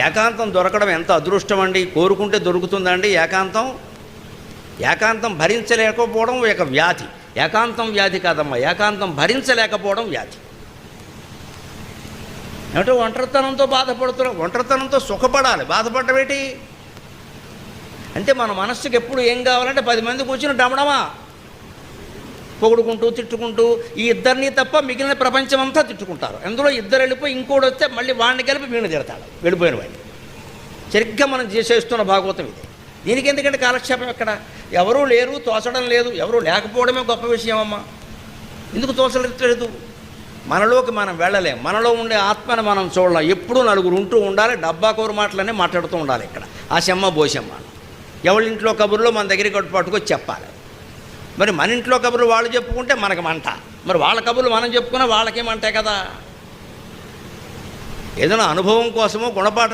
ఏకాంతం దొరకడం ఎంత అదృష్టం అండి. కోరుకుంటే దొరుకుతుందండి ఏకాంతం. ఏకాంతం భరించలేకపోవడం ఒక వ్యాధి. ఏకాంతం వ్యాధి కాదమ్మా, ఏకాంతం భరించలేకపోవడం వ్యాధి. ఏమిటో ఒంటరితనంతో బాధపడుతున్నాం. ఒంటరితనంతో సుఖపడాలి, బాధపడటం ఏంటి అంటే మన మనస్సుకి ఎప్పుడు ఏం కావాలంటే 10 మంది కూర్చుని డమడమా పొగుడుకుంటూ తిట్టుకుంటూ ఈ ఇద్దరిని తప్ప మిగిలిన ప్రపంచం అంతా తిట్టుకుంటారు. అందులో ఇద్దరు వెళ్ళిపోయి ఇంకోటి వస్తే మళ్ళీ వాడిని కలిపి వీడిని తిడతాడు, వెళ్ళిపోయిన వాడిని. సరిగ్గా మనం చేసేస్తున్న భాగవతం ఇది. దీనికి ఎందుకంటే కాలక్షేపం ఎక్కడ? ఎవరూ లేరు, తోచడం లేదు. ఎవరూ లేకపోవడమే గొప్ప విషయం అమ్మా. ఎందుకు తోచలేదు? మనలోకి మనం వెళ్ళలేం. మనలో ఉండే ఆత్మని మనం చూడలేం. ఎప్పుడూ నలుగురు ఉంటూ ఉండాలి. డబ్బా కూర మాటలనే మాట్లాడుతూ ఉండాలి. ఇక్కడ ఆశమ్మ బోసమ్మ ఎవరింట్లో కబుర్లో మన దగ్గరికి పట్టుకొచ్చి చెప్పాలి. మరి మన ఇంట్లో కబుర్లు వాళ్ళు చెప్పుకుంటే మనకు మంట, మరి వాళ్ళ కబుర్లు మనం చెప్పుకున్నా వాళ్ళకేమంటాయి కదా. ఏదైనా అనుభవం కోసమో గుణపాఠం